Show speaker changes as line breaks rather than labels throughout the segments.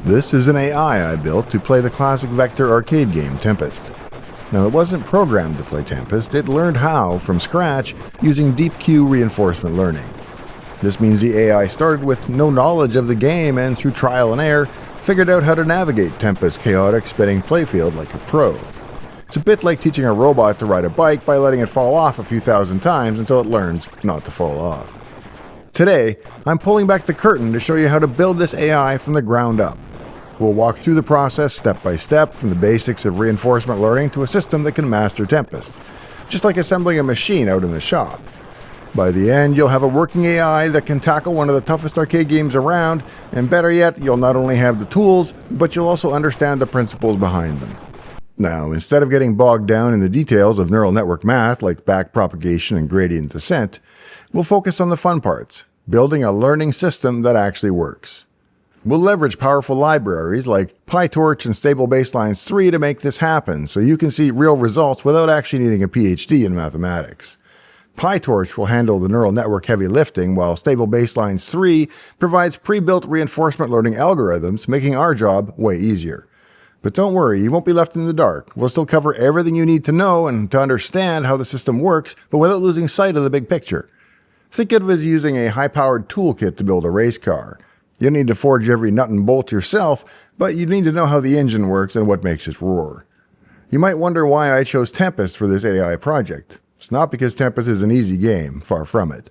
This is an AI I built to play the classic vector arcade game Tempest. Now, it wasn't programmed to play Tempest, it learned how from scratch using deep Q reinforcement learning. This means the AI started with no knowledge of the game and through trial and error figured out how to navigate Tempest's chaotic spinning playfield like a pro. It's a bit like teaching a robot to ride a bike by letting it fall off a few thousand times until it learns not to fall off. Today, I'm pulling back the curtain to show you how to build this AI from the ground up. We'll walk through the process step by step, from the basics of reinforcement learning to a system that can master Tempest, just like assembling a machine out in the shop. By the end, you'll have a working AI that can tackle one of the toughest arcade games around, and better yet, you'll not only have the tools, but you'll also understand the principles behind them. Now, instead of getting bogged down in the details of neural network math like backpropagation and gradient descent, we'll focus on the fun parts, building a learning system that actually works. We'll leverage powerful libraries like PyTorch and Stable Baselines 3 to make this happen, so you can see real results without actually needing a PhD in mathematics. PyTorch will handle the neural network heavy lifting, while Stable Baselines 3 provides pre-built reinforcement learning algorithms, making our job way easier. But don't worry, you won't be left in the dark. We'll still cover everything you need to know and to understand how the system works, but without losing sight of the big picture. Think of it as using a high-powered toolkit to build a race car. You don't need to forge every nut and bolt yourself, but you need to know how the engine works and what makes it roar. You might wonder why I chose Tempest for this AI project. It's not because Tempest is an easy game, far from it.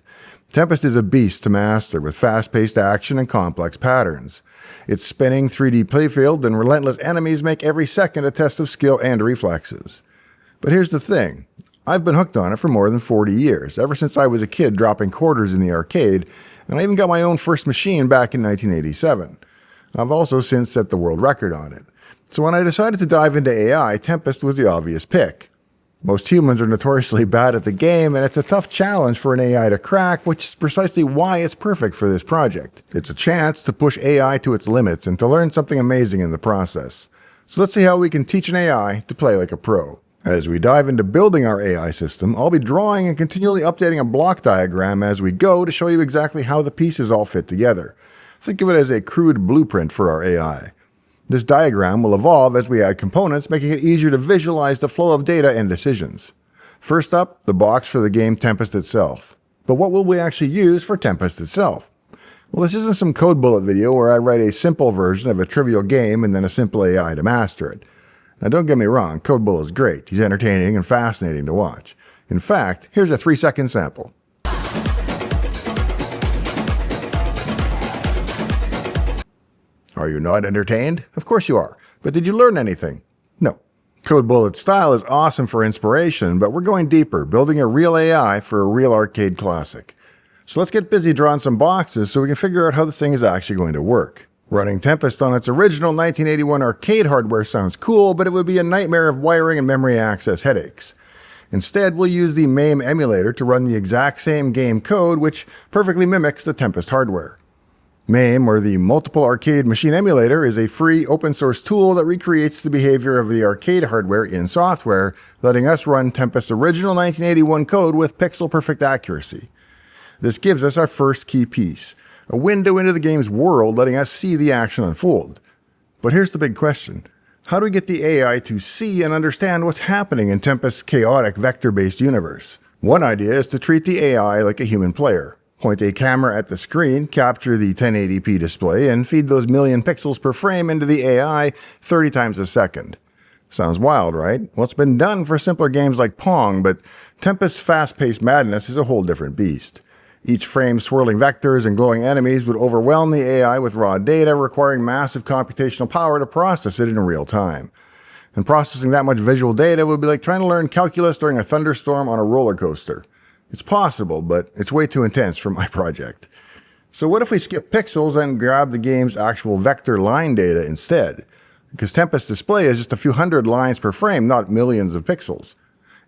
Tempest is a beast to master with fast-paced action and complex patterns. Its spinning 3D playfield and relentless enemies make every second a test of skill and reflexes. But here's the thing. I've been hooked on it for more than 40 years, ever since I was a kid dropping quarters in the arcade, and I even got my own first machine back in 1987. I've also since set the world record on it. So when I decided to dive into AI, Tempest was the obvious pick. Most humans are notoriously bad at the game, and it's a tough challenge for an AI to crack, which is precisely why it's perfect for this project. It's a chance to push AI to its limits and to learn something amazing in the process. So let's see how we can teach an AI to play like a pro. As we dive into building our AI system, I'll be drawing and continually updating a block diagram as we go to show you exactly how the pieces all fit together. Think of it as a crude blueprint for our AI. This diagram will evolve as we add components, making it easier to visualize the flow of data and decisions. First up, the box for the game Tempest itself. But what will we actually use for Tempest itself? Well, this isn't some code bullet video where I write a simple version of a trivial game and then a simple AI to master it. Now don't get me wrong, Code Bullet is great. He's entertaining and fascinating to watch. In fact, here's a 3-second sample. Are you not entertained? Of course you are. But did you learn anything? No. Code Bullet's style is awesome for inspiration, but we're going deeper, building a real AI for a real arcade classic. So let's get busy drawing some boxes so we can figure out how this thing is actually going to work. Running Tempest on its original 1981 arcade hardware sounds cool, but it would be a nightmare of wiring and memory access headaches. Instead, we'll use the MAME emulator to run the exact same game code, which perfectly mimics the Tempest hardware. MAME, or the Multiple Arcade Machine Emulator, is a free open-source tool that recreates the behavior of the arcade hardware in software, letting us run Tempest's original 1981 code with pixel-perfect accuracy. This gives us our first key piece, a window into the game's world, letting us see the action unfold. But here's the big question. How do we get the AI to see and understand what's happening in Tempest's chaotic vector-based universe? One idea is to treat the AI like a human player. Point a camera at the screen, capture the 1080p display, and feed those million pixels per frame into the AI 30 times a second. Sounds wild, right? Well, it's been done for simpler games like Pong, but Tempest's fast-paced madness is a whole different beast. Each frame swirling vectors and glowing enemies would overwhelm the AI with raw data, requiring massive computational power to process it in real time. And processing that much visual data would be like trying to learn calculus during a thunderstorm on a roller coaster. It's possible, but it's way too intense for my project. So what if we skip pixels and grab the game's actual vector line data instead? Because Tempest's display is just a few hundred lines per frame, not millions of pixels.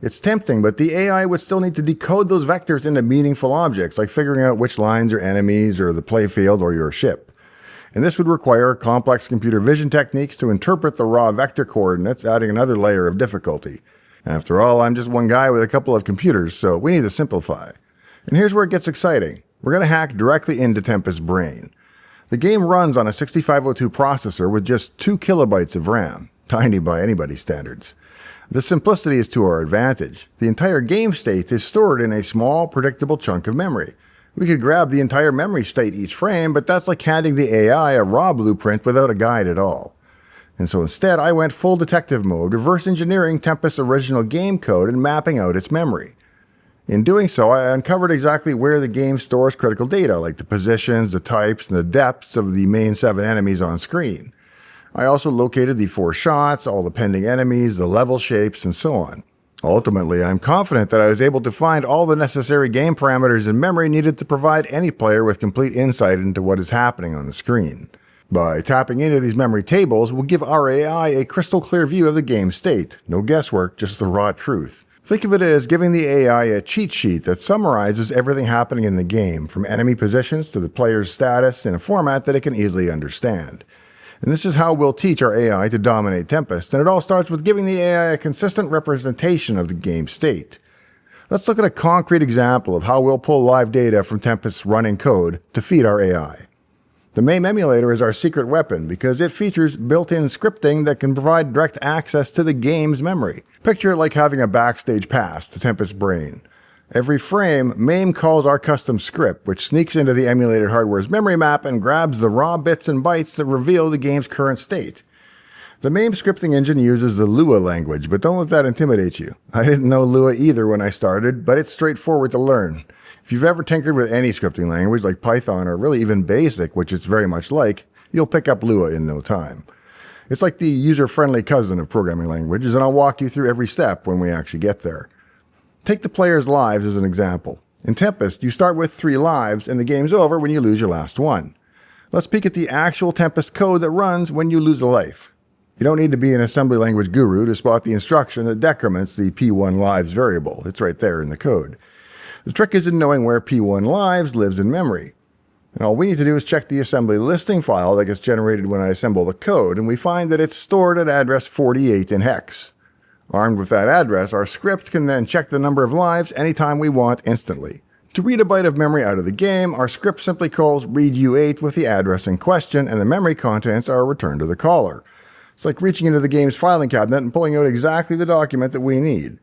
It's tempting, but the AI would still need to decode those vectors into meaningful objects, like figuring out which lines are enemies or the playfield or your ship. And this would require complex computer vision techniques to interpret the raw vector coordinates, adding another layer of difficulty. After all, I'm just one guy with a couple of computers, so we need to simplify. And here's where it gets exciting. We're going to hack directly into Tempest's brain. The game runs on a 6502 processor with just 2 kilobytes of RAM, tiny by anybody's standards. This simplicity is to our advantage. The entire game state is stored in a small, predictable chunk of memory. We could grab the entire memory state each frame, but that's like handing the AI a raw blueprint without a guide at all. And so instead, I went full detective mode, reverse engineering Tempest's original game code and mapping out its memory. In doing so, I uncovered exactly where the game stores critical data, like the positions, the types, and the depths of the main 7 enemies on screen. I also located the 4 shots, all the pending enemies, the level shapes, and so on. Ultimately, I'm confident that I was able to find all the necessary game parameters and memory needed to provide any player with complete insight into what is happening on the screen. By tapping into these memory tables, we'll give our AI a crystal clear view of the game state. No guesswork, just the raw truth. Think of it as giving the AI a cheat sheet that summarizes everything happening in the game, from enemy positions to the player's status, in a format that it can easily understand. And this is how we'll teach our AI to dominate Tempest, and it all starts with giving the AI a consistent representation of the game state. Let's look at a concrete example of how we'll pull live data from Tempest's running code to feed our AI. The MAME emulator is our secret weapon because it features built-in scripting that can provide direct access to the game's memory. Picture it like having a backstage pass to Tempest's brain. Every frame, MAME calls our custom script, which sneaks into the emulated hardware's memory map and grabs the raw bits and bytes that reveal the game's current state. The MAME scripting engine uses the Lua language, but don't let that intimidate you. I didn't know Lua either when I started, but it's straightforward to learn. If you've ever tinkered with any scripting language like Python or really even BASIC, which it's very much like, you'll pick up Lua in no time. It's like the user-friendly cousin of programming languages, and I'll walk you through every step when we actually get there. Take the player's lives as an example. In Tempest, you start with 3 lives, and the game's over when you lose your last one. Let's peek at the actual Tempest code that runs when you lose a life. You don't need to be an assembly language guru to spot the instruction that decrements the P1 lives variable. It's right there in the code. The trick is in knowing where P1 lives lives in memory. And all we need to do is check the assembly listing file that gets generated when I assemble the code, and we find that it's stored at address 48 in hex. Armed with that address, our script can then check the number of lives anytime we want instantly. To read a byte of memory out of the game, our script simply calls readu8 with the address in question, and the memory contents are returned to the caller. It's like reaching into the game's filing cabinet and pulling out exactly the document that we need.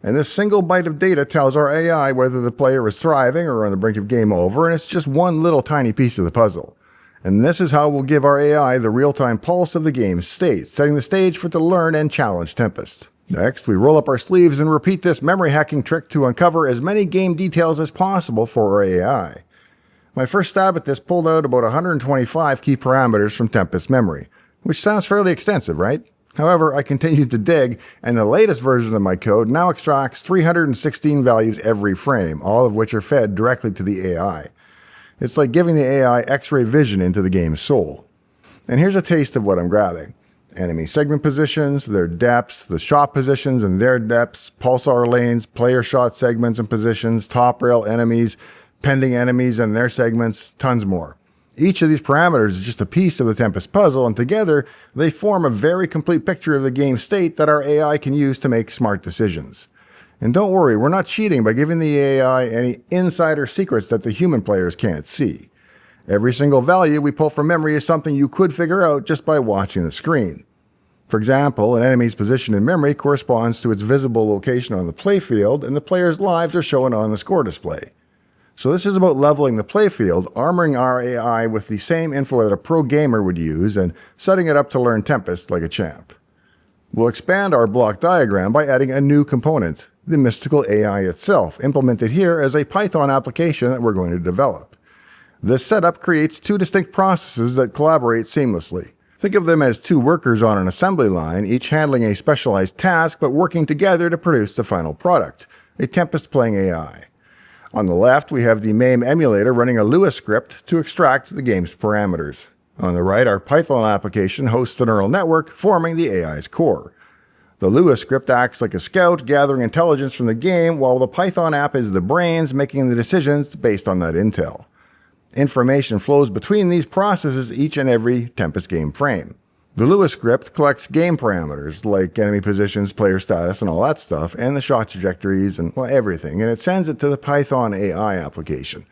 And this single byte of data tells our AI whether the player is thriving or on the brink of game over, and it's just one little tiny piece of the puzzle. And this is how we'll give our AI the real-time pulse of the game's state, setting the stage for it to learn and challenge Tempest. Next, we roll up our sleeves and repeat this memory hacking trick to uncover as many game details as possible for our AI. My first stab at this pulled out about 125 key parameters from Tempest's memory, which sounds fairly extensive, right? However, I continued to dig, and the latest version of my code now extracts 316 values every frame, all of which are fed directly to the AI. It's like giving the AI X-ray vision into the game's soul. And here's a taste of what I'm grabbing. Enemy segment positions, their depths, the shot positions and their depths, pulsar lanes, player shot segments and positions, top rail enemies, pending enemies and their segments, tons more. Each of these parameters is just a piece of the Tempest puzzle, and together they form a very complete picture of the game state that our AI can use to make smart decisions. And don't worry, we're not cheating by giving the AI any insider secrets that the human players can't see. Every single value we pull from memory is something you could figure out just by watching the screen. For example, an enemy's position in memory corresponds to its visible location on the playfield, and the player's lives are shown on the score display. So this is about leveling the playfield, armoring our AI with the same info that a pro gamer would use, and setting it up to learn Tempest like a champ. We'll expand our block diagram by adding a new component, the mystical AI itself, implemented here as a Python application that we're going to develop. This setup creates 2 distinct processes that collaborate seamlessly. Think of them as 2 workers on an assembly line, each handling a specialized task but working together to produce the final product, a Tempest playing AI. On the left, we have the MAME emulator running a Lua script to extract the game's parameters. On the right, our Python application hosts the neural network, forming the AI's core. The Lua script acts like a scout, gathering intelligence from the game, while the Python app is the brains, making the decisions based on that intel. Information flows between these processes each and every Tempest game frame. The Lua script collects game parameters, like enemy positions, player status, and all that stuff, and the shot trajectories, and everything, and it sends it to the Python AI application.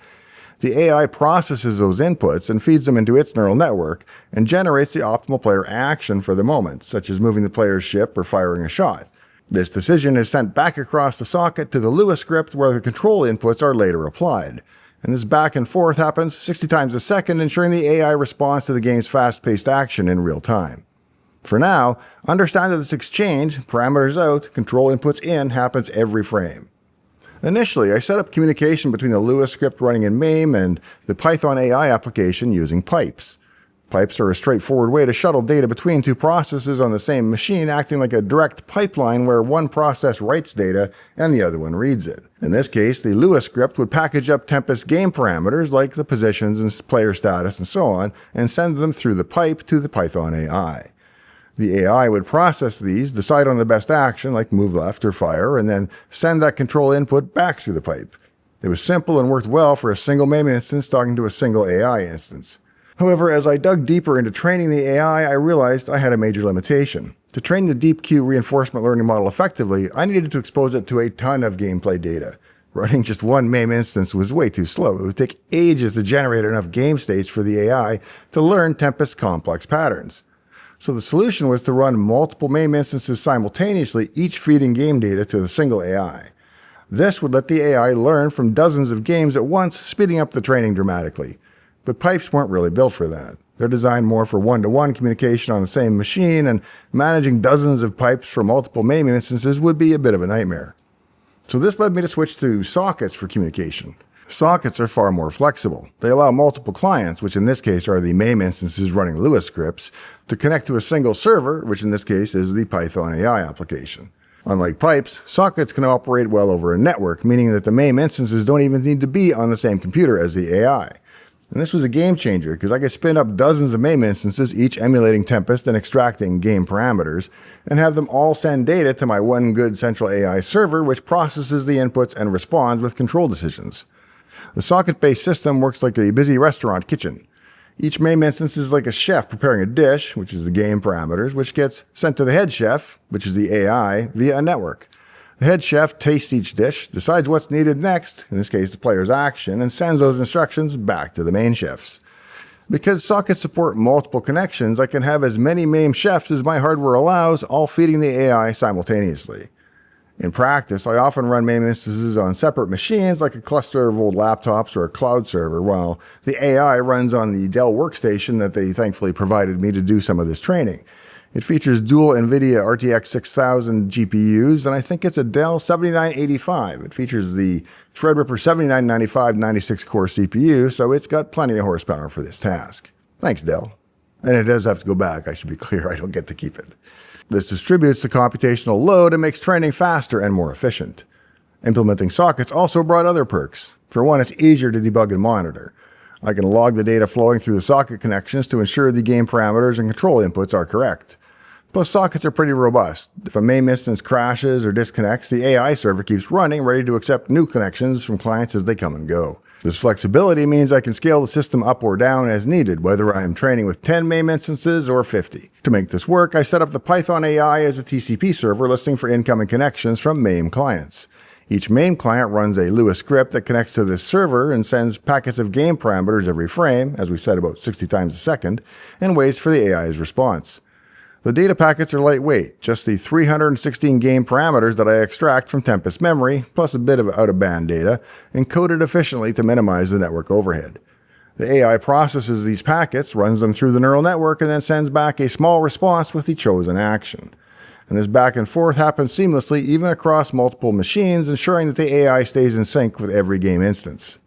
The AI processes those inputs and feeds them into its neural network and generates the optimal player action for the moment, such as moving the player's ship or firing a shot. This decision is sent back across the socket to the Lua script where the control inputs are later applied. And this back and forth happens 60 times a second, ensuring the AI responds to the game's fast-paced action in real time. For now, understand that this exchange, parameters out, control inputs in, happens every frame. Initially, I set up communication between the Lua script running in MAME and the Python AI application using pipes. Pipes are a straightforward way to shuttle data between two processes on the same machine, acting like a direct pipeline where one process writes data and the other one reads it. In this case, the Lua script would package up Tempest game parameters like the positions and player status and so on, and send them through the pipe to the Python AI. The AI would process these, decide on the best action, like move left or fire, and then send that control input back through the pipe. It was simple and worked well for a single MAME instance talking to a single AI instance. However, as I dug deeper into training the AI, I realized I had a major limitation. To train the deep Q reinforcement learning model effectively, I needed to expose it to a ton of gameplay data. Running just one MAME instance was way too slow. It would take ages to generate enough game states for the AI to learn Tempest's complex patterns. So the solution was to run multiple MAME instances simultaneously, each feeding game data to the single AI. This would let the AI learn from dozens of games at once, speeding up the training dramatically. But pipes weren't really built for that. They're designed more for one-to-one communication on the same machine, and managing dozens of pipes for multiple MAME instances would be a bit of a nightmare. So this led me to switch to sockets for communication. Sockets are far more flexible. They allow multiple clients, which in this case are the MAME instances running Lua scripts, to connect to a single server, which in this case is the Python AI application. Unlike pipes, sockets can operate well over a network, meaning that the MAME instances don't even need to be on the same computer as the AI. And this was a game changer because I could spin up dozens of MAME instances, each emulating Tempest and extracting game parameters, and have them all send data to my one good central AI server, which processes the inputs and responds with control decisions. The socket-based system works like a busy restaurant kitchen. Each MAME instance is like a chef preparing a dish, which is the game parameters, which gets sent to the head chef, which is the AI, via a network. The head chef tastes each dish, decides what's needed next, in this case the player's action, and sends those instructions back to the main chefs. Because sockets support multiple connections, I can have as many MAME chefs as my hardware allows, all feeding the AI simultaneously. In practice, I often run MAME instances on separate machines like a cluster of old laptops or a cloud server, while the AI runs on the Dell workstation that they thankfully provided me to do some of this training. It features dual NVIDIA RTX 6000 GPUs, and I think it's a Dell 7985. It features the Threadripper 7995 96-core CPU, so it's got plenty of horsepower for this task. Thanks, Dell. And it does have to go back, I should be clear, I don't get to keep it. This distributes the computational load and makes training faster and more efficient. Implementing sockets also brought other perks. For one, it's easier to debug and monitor. I can log the data flowing through the socket connections to ensure the game parameters and control inputs are correct. Plus, sockets are pretty robust. If a MAME instance crashes or disconnects, the AI server keeps running, ready to accept new connections from clients as they come and go. This flexibility means I can scale the system up or down as needed, whether I am training with 10 MAME instances or 50. To make this work, I set up the Python AI as a TCP server listening for incoming connections from MAME clients. Each MAME client runs a Lua script that connects to this server and sends packets of game parameters every frame, as we said about 60 times a second, and waits for the AI's response. The data packets are lightweight, just the 316 game parameters that I extract from Tempest memory, plus a bit of out-of-band data, encoded efficiently to minimize the network overhead. The AI processes these packets, runs them through the neural network, and then sends back a small response with the chosen action. And this back and forth happens seamlessly even across multiple machines, ensuring that the AI stays in sync with every game instance.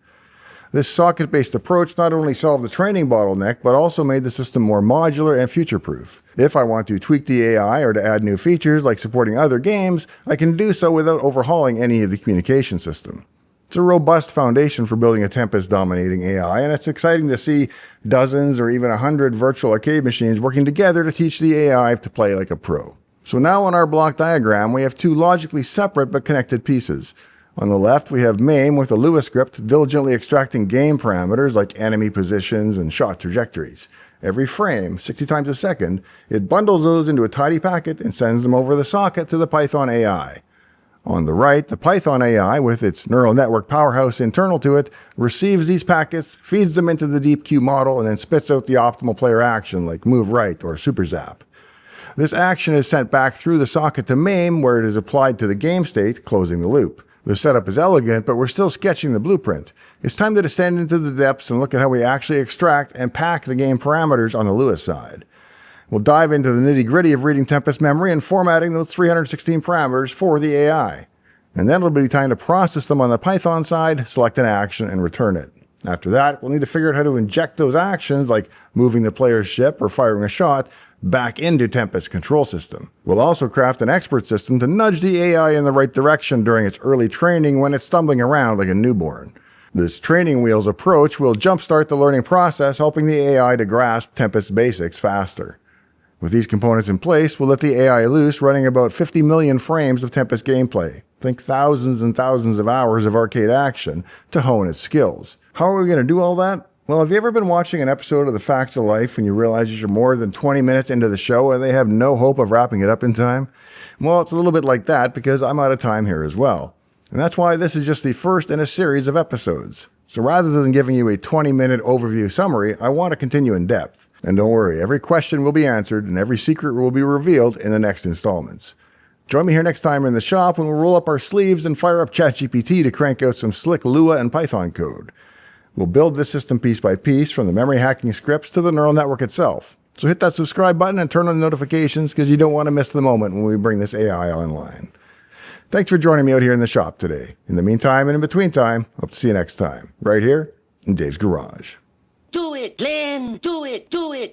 This socket-based approach not only solved the training bottleneck, but also made the system more modular and future-proof. If I want to tweak the AI or to add new features like supporting other games, I can do so without overhauling any of the communication system. It's a robust foundation for building a Tempest-dominating AI, and it's exciting to see dozens or even 100 virtual arcade machines working together to teach the AI to play like a pro. So now on our block diagram, we have two logically separate but connected pieces. On the left, we have MAME with a Lua script diligently extracting game parameters like enemy positions and shot trajectories. Every frame, 60 times a second, it bundles those into a tidy packet and sends them over the socket to the Python AI. On the right, the Python AI, with its neural network powerhouse internal to it, receives these packets, feeds them into the DeepQ model, and then spits out the optimal player action like move right or super zap. This action is sent back through the socket to MAME, where it is applied to the game state, closing the loop. The setup is elegant, but we're still sketching the blueprint. It's time to descend into the depths and look at how we actually extract and pack the game parameters on the Lewis side. We'll dive into the nitty-gritty of reading Tempest memory and formatting those 316 parameters for the AI. And then it'll be time to process them on the Python side, select an action, and return it. After that, we'll need to figure out how to inject those actions, like moving the player's ship or firing a shot, back into Tempest's control system. We'll also craft an expert system to nudge the AI in the right direction during its early training when it's stumbling around like a newborn. This training wheels approach will jumpstart the learning process, helping the AI to grasp Tempest's basics faster. With these components in place, we'll let the AI loose, running about 50 million frames of Tempest gameplay. Think thousands and thousands of hours of arcade action to hone its skills. How are we going to do all that? Well, have you ever been watching an episode of The Facts of Life and you realize that you're more than 20 minutes into the show and they have no hope of wrapping it up in time? Well, it's a little bit like that because I'm out of time here as well. And that's why this is just the first in a series of episodes. So rather than giving you a 20-minute overview summary, I want to continue in depth. And don't worry, every question will be answered and every secret will be revealed in the next installments. Join me here next time in the shop when we'll roll up our sleeves and fire up ChatGPT to crank out some slick Lua and Python code. We'll build this system piece by piece, from the memory hacking scripts to the neural network itself. So hit that subscribe button and turn on the notifications because you don't want to miss the moment when we bring this AI online. Thanks for joining me out here in the shop today. In the meantime and in between time, hope to see you next time, right here in Dave's Garage.
Do it, Glenn! Do it! Do it!